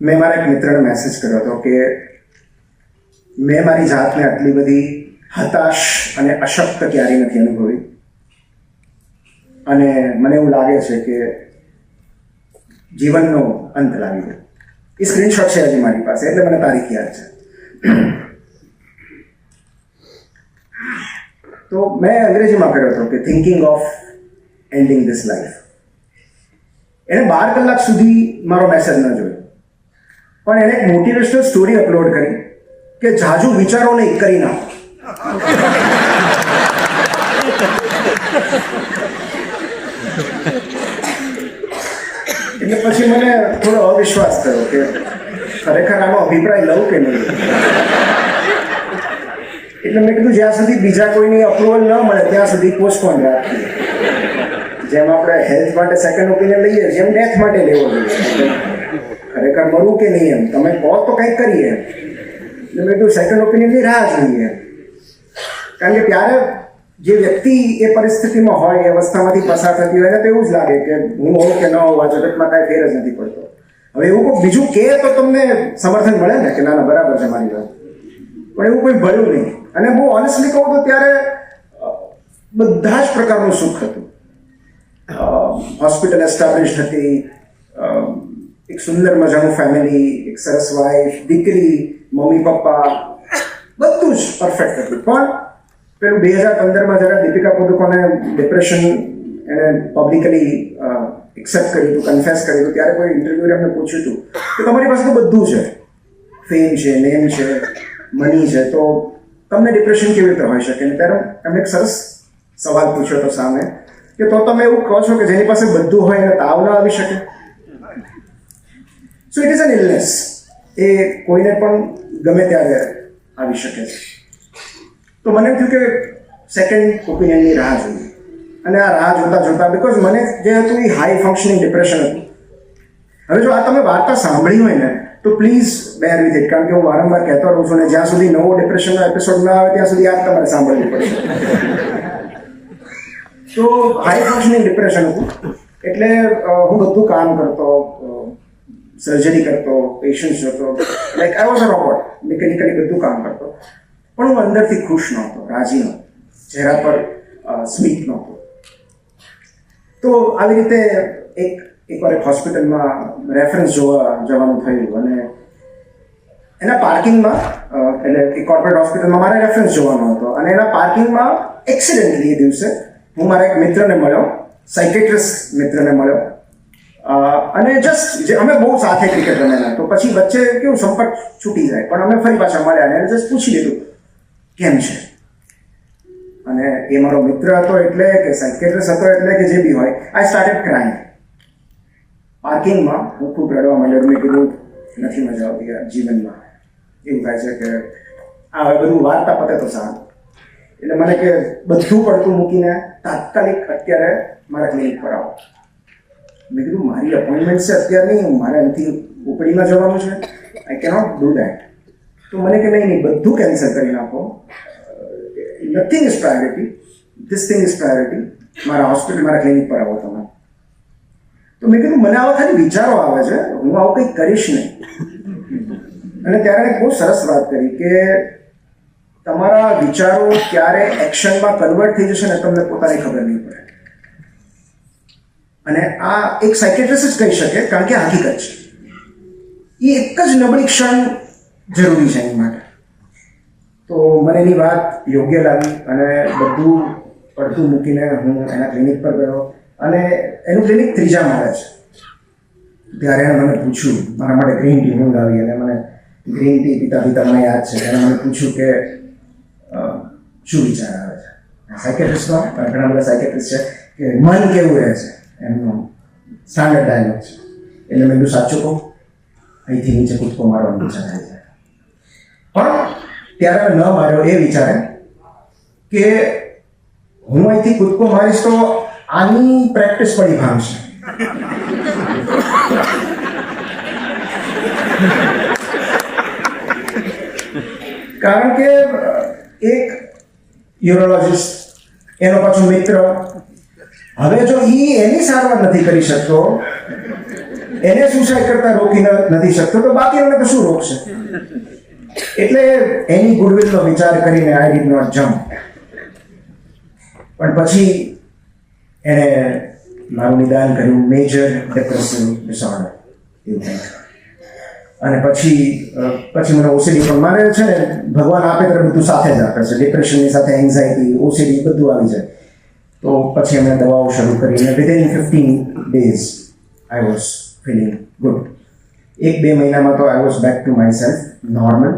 મેં મારા એક મિત્રને મેસેજ કર્યો હતો કે મેં મારી જાતને આટલી બધી હતાશ અને અશક્ત ક્યારેય નથી અનુભવી, અને મને એવું લાગે છે કે જીવનનો અંત લાવી ગયો. એ સ્ક્રીનશોટ છે હજી મારી પાસે, એટલે મને તારીખ યાદ છે. તો મેં અંગ્રેજીમાં કર્યો હતો કે thinking of ending this life. એણે 12 કલાક સુધી મારો મેસેજ ન જોયો, પણ એણે એક મોટિવેશનલ સ્ટોરી અપલોડ કરી કે જાજુ વિચારો નહીં, કરી નાખો. એટલે પછી મને થોડો અવિશ્વાસ થયો કે ખરેખર આનો અભિપ્રાય લઉં કે નહીં. એટલે મેં કીધું જ્યાં સુધી બીજા કોઈની અપ્રુવલ ન મળે ત્યાં સુધી પોસ્ટપોન રાખીએ. જેમ આપણે હેલ્થ માટે સેકન્ડ ઓપિનિયન લઈએ, જેમ ડેથ માટે લેવો જોઈએ. ખરેખર મરવું કે નહીં એમ તમે કહો તો કંઈક કરીએ. એટલે મેં કીધું સેકન્ડ ઓપિનિયનની રાહ જોઈએ, કારણ કે ત્યારે જે વ્યક્તિ એ પરિસ્થિતિમાં હોય, એ અવસ્થામાંથી પસાર થતી હોય ને, તો એવું જ લાગે કે હું હોઉં કે ન હોઉં, આ જગતમાં કાંઈ ફેર જ નથી પડતો. હવે એવું કોઈ બીજું કહે તો તમને સમર્થન મળે ને કે ના ના બરાબર છે મારી વાત, પણ એવું કોઈ ભળ્યું નહીં. અને બહુ ઓનેસ્ટલી કહું તો ત્યારે બધા જ પ્રકારનું સુખ હતું. હોસ્પિટલ એસ્ટાબ્લિશ હતી, એક સુંદર મજાનું ફેમિલી, એક સરસ વાઈફ, દીકરી, મમ્મી પપ્પા, બધું જ પરફેક્ટ હતું. પણ પેલું 2015માં જ્યારે દીપિકા પદુકોણે ડિપ્રેશન એને પબ્લિકલી એક્સેપ્ટ કર્યું હતું, કન્ફેસ કર્યું હતું, ત્યારે કોઈ ઇન્ટરવ્યુએ એમને પૂછ્યું હતું કે તમારી પાસે તો બધું છે, ફેમ છે, નેમ છે, મની છે, તો તમને ડિપ્રેશન કેવી રીતે હોઈ શકે? ત્યારે એમણે એક સરસ સવાલ પૂછ્યો હતો સામે કે તો તમે એવું કહો છો કે જેની પાસે બધું હોય એને તાવ ના આવી શકે? So it is an illness. એ કોઈને પણ ગમે ત્યારે આવી શકે છે. તો મને થયું કે સેકન્ડ ઓપિનિયનની રાહ જોઈએ, અને આ રાહ જોતા જોતા, બિકોઝ મને જે હતું એ હાઈ ફંક્શનિંગ ડિપ્રેશન હતું. હવે જો આ તમે વાર્તા સાંભળી હોય ને તો પ્લીઝ બેર વિથ ઇટ, કારણ કે હું વારંવાર કહેતો રહું છું, ને જ્યાં સુધી નવો ડિપ્રેશનનો એપિસોડ ના આવે ત્યાં સુધી આ તમારે સાંભળવું પડશે. તો હાઈ ફંક્શનિંગ ડિપ્રેશન હતું, એટલે હું બધું કામ કરતો, સર્જરી કરતો, પેશન્ટ્સ જોતો, like I was a robot, mechanically બધું કામ કરતો, પણ હું અંદરથી ખુશ નહોતો, રાજી નહોતો, ચહેરા પર સ્મિત નહોતો. તો આવી રીતે એકવાર એક હોસ્પિટલમાં રેફરન્સ જોવા જવાનું થયું, અને એના પાર્કિંગમાં, એટલે એક કોર્પોરેટ હોસ્પિટલમાં મારે રેફરન્સ જોવાનો હતો, અને એના પાર્કિંગમાં એક્સિડન્ટલી એ દિવસે હું મારા એક મિત્રને મળ્યો, સાયકેટ્રિસ્ટ મિત્રને મળ્યો, અને જસ્ટ અમે બહુ સાથે ક્રિકેટ રમેલા, તો પછી વચ્ચે કેવું સંપર્ક છૂટી જાય, પણ અમે ફરી પાછા મળ્યા અને જસ્ટ પૂછી લીધું કેમ છે. અને એ મારો મિત્ર હતો એટલે કે સાયકેટ્રિસ્ટ હતો એટલે કે જે બી હોય, આઈ સ્ટાર્ટેડ ક્રાઇંગ. પાર્કિંગમાં હું ખૂબ રડવા માંડ્યો. મેં કીધું નથી મજા આવતી યાર જીવનમાં. એવું થાય છે કે આ હવે બધું વાર્તા પતે તો સારું. એટલે મને કે બધું પડતું મૂકીને તાત્કાલિક અત્યારે મારા ક્લિનિક પર આવો. મેં કીધું મારી અપોઇન્ટમેન્ટ છે અત્યારે નહીં, મારે અહીંથી ઉપડીમાં જવાનું છે, આઈ કેનોટ ડુ દેટ. તો મને કે નહીં બધું કેન્સલ કરી નાખો, nothing is priority, this thing is priority, મારા હોસ્પિટલ, મારા ક્લિનિક પર આવો તમે. તો મેં કીધું મને આવા ખાલી વિચારો આવે છે, હું આવું કંઈક કરીશ નહીં. અને ત્યારે એક બહુ સરસ વાત કરી કે તમારા વિચારો ક્યારે એક્શનમાં કન્વર્ટ થઈ જશે ને તમને પોતાને ખબર નહીં પડે. અને આ એક સાયકેટ્રિસ્ટ જ કહી શકે, કારણ કે હકીકત છે. એ એક જ નબળી ક્ષણ જરૂરી છે એની માટે. તો મને એની વાત યોગ્ય લાગી, અને બધું પડતું મૂકીને હું એના ક્લિનિક પર ગયો, અને એનું ક્લિનિક 3જા માળે છે. ત્યારે એણે મને પૂછ્યું, મારા માટે ગ્રીન ટી મંગાવી, અને મને ગ્રીન ટી પીતા પીતા મને યાદ છે, એણે મને પૂછ્યું કે શું વિચાર આવે છે સાયકેટ્રિસ્ટનો. ઘણા બધા સાયકેટ્રિસ્ટ છે કે મન કેવું રહે છે, એમનો સ્ટાન્ડર્ડ ડાયલોગ છે. એટલે મેં કીધું સાચું કહું, અહીંથી નીચે કૂદકો મારવાનો વિચાર થાય છે. પણ ત્યારે ન માર્યો એ વિચારે કે હું અહીંથી કૂદકો મારીશ તો આની પ્રેક્ટિસ પડી ભાંગશે. કારણ કે એક યુરોલોજિસ્ટ, એનો પાછો મિત્ર, હવે જો એની સારવાર નથી કરી શકતો એને સુસાઇડ કરતા રોકી નથી શકતો, તો બાકીઓને તો શું રોકશે? એટલે એની ગુડવિલનો વિચાર કરીને આઈ ડીડ નોટ જમ્પ. પણ પછી એણે મારું નિદાન કર્યું, મેજર ડિપ્રેસિવ ડિસઓર્ડર એવું કંઈક. અને પછી મને ઓસીડી પણ, મારે છે ને ભગવાન આપે ત્યારે બધું સાથે જ આપે છે, ડિપ્રેશનની સાથે એન્ઝાયટી, ઓસીડી બધું આવી જાય. તો પછી અમે દવાઓ શરૂ કરી અને within 15 days I was feeling good. 1-2 મહિનામાં તો I was back to my self, normal.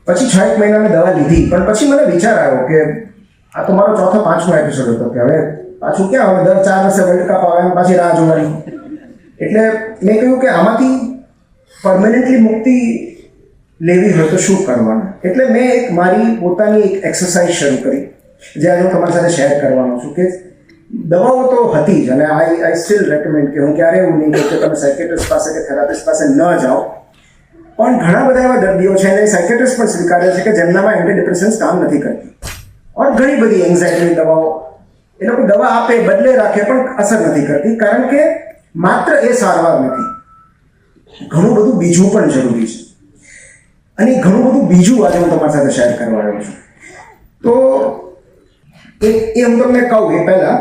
પછી 6 મહિના મેં દવા લીધી, પણ પછી મને વિચાર આવ્યો કે આ તો મારો 4-5મો એપિસોડ હતો કે હવે પાછું ક્યાં, હવે દર 4 વર્ષે વર્લ્ડ કપ આવે પાછી રાહ જોવાની. એટલે મેં કહ્યું કે આમાંથી પરમેનન્ટલી મુક્તિ લેવી હોય તો શું કરવાનું. એટલે મેં મારી પોતાની એક એક્સરસાઇઝ શરૂ કરી, જે આજે હું તમારી સાથે શેર કરવાનો છું. કે દવાઓ તો હતી જ, અને આઈ સ્ટીલ રેકમેન્ડ કે હું ક્યારે એવું નહીં કહું કે તમે સાયકેટ્રિસ્ટ પાસે કે થેરાપિસ્ટ પાસે ન જાઓ. પણ ઘણા બધા એવા દર્દીઓ છે, અને સાયકેટ્રિસ્ટ પણ સ્વીકારે છે કે જેમનામાં એન્ટીડિપ્રેસન્સ કામ નથી કરતી. ઓર ઘણી બધી એન્ઝાઇટીની દવાઓ એ લોકો દવા આપે, બદલે રાખે, પણ અસર નથી કરતી. કારણ કે માત્ર એ સારવાર નથી, ઘણું બધું બીજું પણ જરૂરી છે. અને ઘણું બધું બીજું આજે હું તમારી સાથે શેર કરવા આવ્યો છું. તો એ હું તમને કહું એ પહેલાં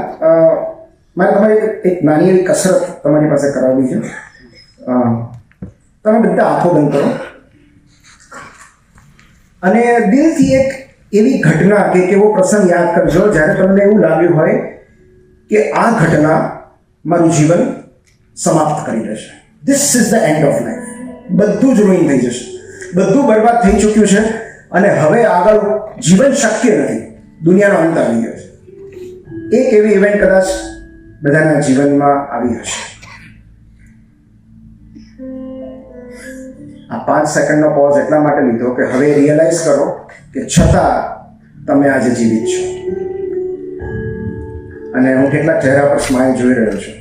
મારે તમારી એક નાની એવી કસરત તમારી પાસે કરાવવી છે. તમે બધા આંખો બંધ કરો અને દિલથી એક એવી ઘટના કે એવો પ્રસંગ યાદ કરજો જ્યારે તમને એવું લાગ્યું હોય કે આ ઘટના મારું જીવન સમાપ્ત કરી દેશે. This is the end of life. બધું જ રૂઈન થઈ જશે, બધું બરબાદ થઈ ચૂક્યું છે અને હવે આગળ જીવન શક્ય નથી, દુનિયાનો અંત આવી ગયો છે. એક એવી ઇવેન્ટ કદાચ બધાના જીવનમાં આવી હશે. આ 5 સેકન્ડનો પોઝ એટલા માટે લીધો કે હવે રિયલાઇઝ કરો કે છતાં તમે આજે જીવિત છો. અને હું કેટલાક ચહેરા પર સ્માઇલ જોઈ રહ્યો છું.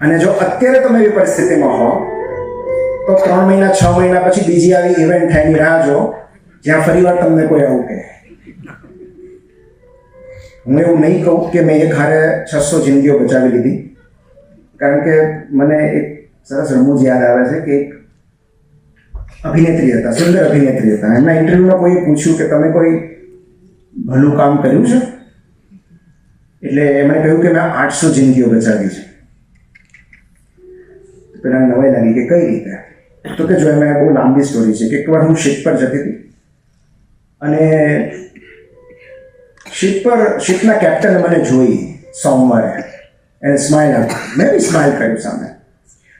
અને જો અત્યારે તમે એવી પરિસ્થિતિમાં હો તો 3 મહિના 6 મહિના પછી બીજી આવી ઇવેન્ટ થાયની રાહ જો, જ્યાં ફરીવાર તમને કોઈ આવું કહે. હું એવું નહીં કહું કે મેં એક હારે 600 જિંદગીઓ બચાવી લીધી, કારણ કે મને એક સરસ રમૂજ યાદ આવે છે કે એક અભિનેત્રી હતા, સુંદર અભિનેત્રી હતા. એમના ઇન્ટરવ્યુમાં કોઈએ પૂછ્યું કે તમે કોઈ ભલું કામ કર્યું છે? એટલે એમણે કહ્યું કે મેં 800 જિંદગીઓ બચાવી છે. પેલા નવાઈ લાગી કે કઈ રીતે? તો કે જો એમાં બહુ લાંબી સ્ટોરી છે કે એકવાર હું શિપ પર જતી હતી અને શિપના કેપ્ટને મને જોઈ સોમવારે, એને સ્માઇલ આપી, મેં બી સ્માઇલ કર્યું સામે.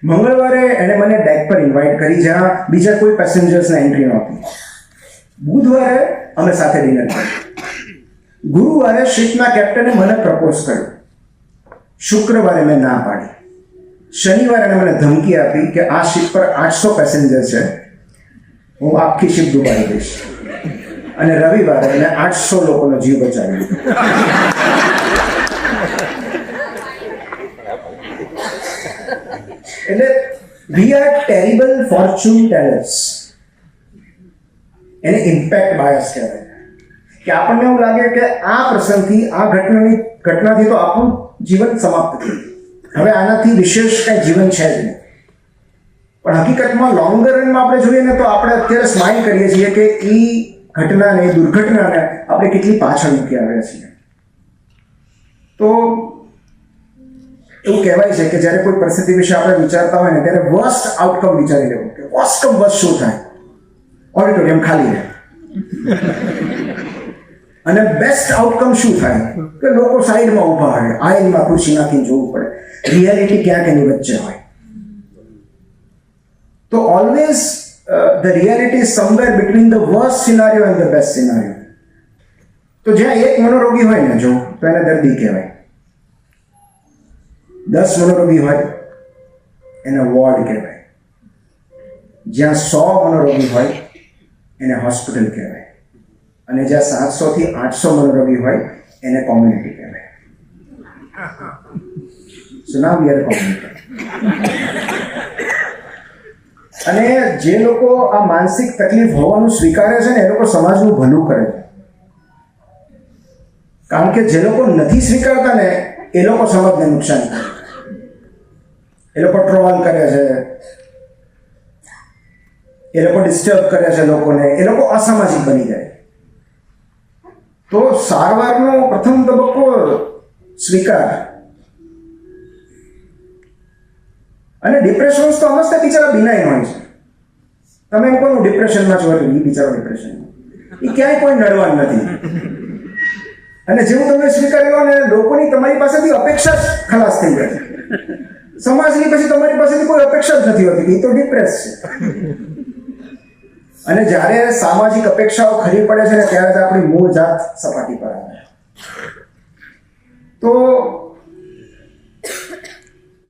મંગળવારે એણે મને ડેક પર ઇન્વાઇટ કરી જ્યાં બીજા કોઈ પેસેન્જર્સને એન્ટ્રી નહોતી. બુધવારે અમે સાથે ડિનર કર્યું. ગુરુવારે શિપના કેપ્ટને મને પ્રપોઝ કર્યું. શુક્રવારે મેં ના પાડી. શનિવારે એણે મને ધમકી આપી કે આ શિપ પર 800 પેસેન્જર છે, હું આખી શિપ ડૂબાડી દઈશ. અને રવિવારે એને 800 લોકોનો જીવ બચાવી લીધો. એટલે we are terrible Fortune tailors. એને ઇમ્પેક્ટ બાયસ કહેવાય કે આપણને એવું લાગે કે આ પ્રસંગથી, આ ઘટનાથી તો આપણું જીવન સમાપ્ત થયું, હવે આનાથી વિશેષ કાંઈ જીવન છે જ નહીં. પણ હકીકતમાં લોંગર રનમાં આપણે જોઈએ ને તો આપણે અત્યારે સ્માઇલ કરીએ છીએ કે એ ઘટનાને, દુર્ઘટનાને આપણે કેટલી પાછળ મૂકી આવ્યા છીએ. તો એવું કહેવાય છે કે જ્યારે કોઈ પરિસ્થિતિ વિશે આપણે વિચારતા હોય ને ત્યારે વર્સ્ટ આઉટકમ વિચારી લેવું કે વર્સ્ટકમ વર્સ્ટ શું થાય. ઓડિટોરિયમ ખાલી રહે. અને બેસ્ટ આઉટકમ શું થાય કે લોકો સાઈડમાં ઊભા હોય, આઈનમાં ખુરશી નાખીને જોવું પડે, રિયાલિટી ક્યાંક એની વચ્ચે હોય. તો always the reality is somewhere between the worst scenario and the best scenario. તો જ્યાં એક મનોરોગી હોય ને જો, તો એને દર્દી કહેવાય. 10 મનોરોગી હોય એને વોર્ડ કહેવાય. જ્યાં 100 મનોરોગી હોય એને હોસ્પિટલ કહેવાય. અને જ્યાં 700 થી 800 મનોરોગી હોય એને કોમ્યુનિટી કહેવાય. So now we are a community. અને જે લોકો આ માનસિક તકલીફ હોવાનું સ્વીકારે છે ને એ લોકો સમાજનું ભલું કરે છે. કારણ કે જે લોકો નથી સ્વીકારતા ને એ લોકો સમાજને નુકસાન કરે. એ લોકો ટ્રોલ કરે છે, એ લોકો ડિસ્ટર્બ કરે છે લોકોને, એ લોકો અસામાજિક બની જાય. તો સારવારનો પ્રથમ તબક્કો સ્વીકાર. અને ડિપ્રેશન્સ તો અમસ્તે બિચારા બિનાઈ હોય છે. તમે એમ કહો ડિપ્રેશનમાં છો એટલે એ બિચારો ડિપ્રેશનમાં, એ ક્યાંય કોઈ નડવાનું નથી. અને જેવું તમે સ્વીકાર્યો ને લોકોની તમારી પાસેથી અપેક્ષા જ ખલાસ થઈ જાય. સમાજની પછી તમારી પાસેથી કોઈ અપેક્ષા જ નથી હોતી, એ તો ડિપ્રેસ છે. અને જ્યારે સામાજિક અપેક્ષાઓ ખરી પડે છે ને ત્યારે જ આપણી મૂળ જાત સપાટી પર આવે. તો